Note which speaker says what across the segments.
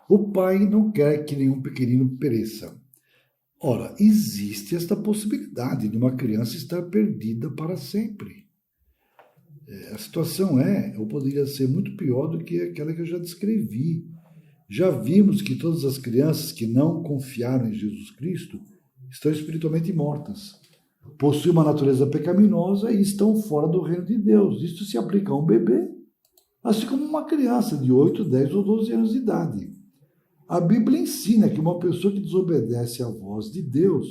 Speaker 1: O Pai não quer que nenhum pequenino pereça. Ora, existe esta possibilidade de uma criança estar perdida para sempre. A situação ou poderia ser muito pior do que aquela que eu já descrevi. Já vimos que todas as crianças que não confiaram em Jesus Cristo estão espiritualmente mortas. Possuem uma natureza pecaminosa e estão fora do reino de Deus. Isso se aplica a um bebê, assim como uma criança de 8, 10 ou 12 anos de idade. A Bíblia ensina que uma pessoa que desobedece à voz de Deus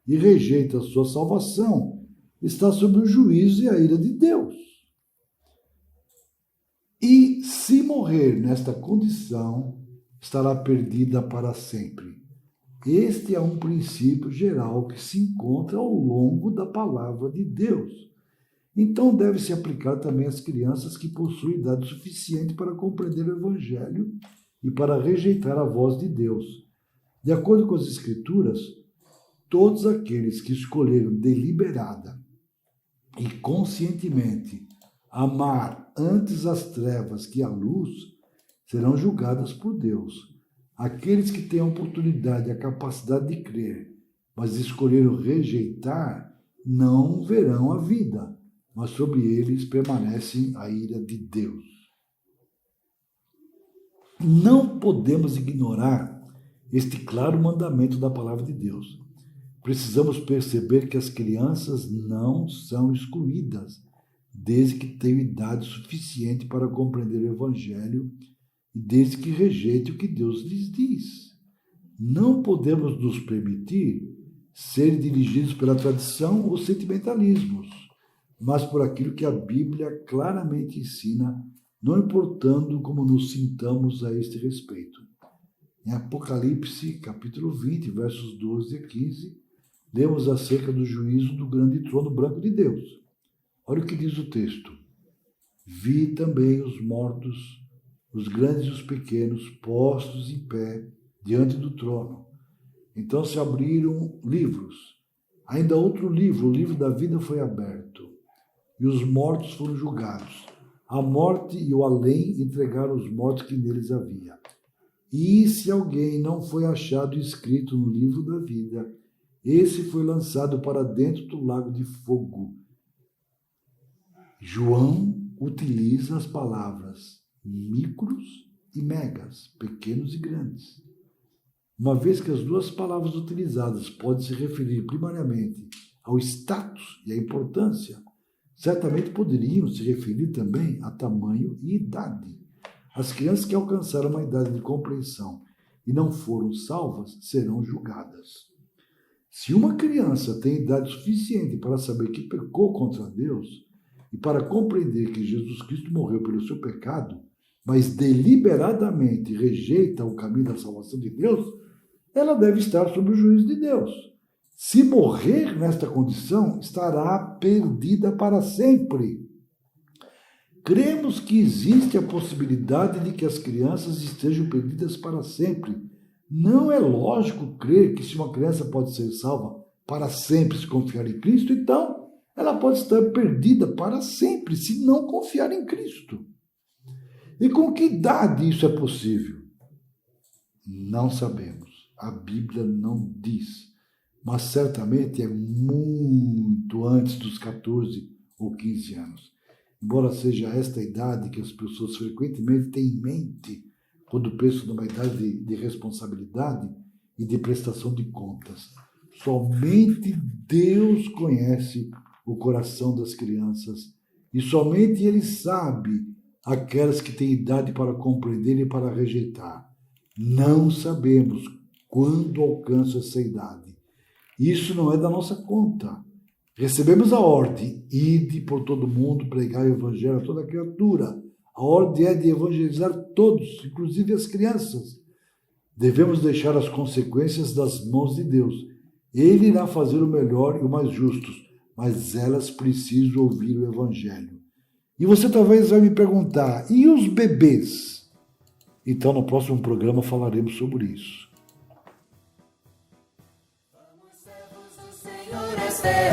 Speaker 1: e rejeita a sua salvação está sob o juízo e a ira de Deus. E se morrer nesta condição, estará perdida para sempre. Este é um princípio geral que se encontra ao longo da palavra de Deus. Então deve se aplicar também às crianças que possuem idade suficiente para compreender o Evangelho e para rejeitar a voz de Deus. De acordo com as Escrituras, todos aqueles que escolheram deliberada e conscientemente amar antes as trevas que a luz serão julgadas por Deus. Aqueles que têm a oportunidade e a capacidade de crer, mas escolheram rejeitar, não verão a vida, mas sobre eles permanece a ira de Deus. Não podemos ignorar este claro mandamento da palavra de Deus. Precisamos perceber que as crianças não são excluídas, desde que tenham idade suficiente para compreender o Evangelho e desde que rejeitem o que Deus lhes diz. Não podemos nos permitir ser dirigidos pela tradição ou sentimentalismos, mas por aquilo que a Bíblia claramente ensina, não importando como nos sintamos a este respeito. Em Apocalipse, capítulo 20, versos 12 a 15, lemos acerca do juízo do grande trono branco de Deus. Olha o que diz o texto. Vi também os mortos, os grandes e os pequenos, postos em pé diante do trono. Então se abriram livros. Ainda outro livro, o livro da vida, foi aberto. E os mortos foram julgados. A morte e o além entregaram os mortos que neles havia. E se alguém não foi achado escrito no livro da vida, esse foi lançado para dentro do lago de fogo. João utiliza as palavras micros e megas, pequenos e grandes. Uma vez que as duas palavras utilizadas podem se referir primariamente ao status e à importância, certamente poderiam se referir também a tamanho e idade. As crianças que alcançaram uma idade de compreensão e não foram salvas serão julgadas. Se uma criança tem idade suficiente para saber que pecou contra Deus e para compreender que Jesus Cristo morreu pelo seu pecado, mas deliberadamente rejeita o caminho da salvação de Deus, ela deve estar sob o juízo de Deus. Se morrer nesta condição, estará perdida para sempre. Cremos que existe a possibilidade de que as crianças estejam perdidas para sempre. Não é lógico crer que se uma criança pode ser salva para sempre se confiar em Cristo, então ela pode estar perdida para sempre se não confiar em Cristo. E com que idade isso é possível? Não sabemos. A Bíblia não diz. Mas certamente é muito antes dos 14 ou 15 anos. Embora seja esta a idade que as pessoas frequentemente têm em mente quando pensam numa idade de responsabilidade e de prestação de contas. Somente Deus conhece o coração das crianças e somente Ele sabe aquelas que têm idade para compreender e para rejeitar. Não sabemos quando alcança essa idade. Isso não é da nossa conta. Recebemos a ordem, ide por todo mundo, pregar o evangelho a toda criatura. A ordem é de evangelizar todos, inclusive as crianças. Devemos deixar as consequências das mãos de Deus. Ele irá fazer o melhor e o mais justo, mas elas precisam ouvir o evangelho. E você talvez vai me perguntar, e os bebês? Então, no próximo programa falaremos sobre isso.
Speaker 2: Vamos, servos do Senhor, esta é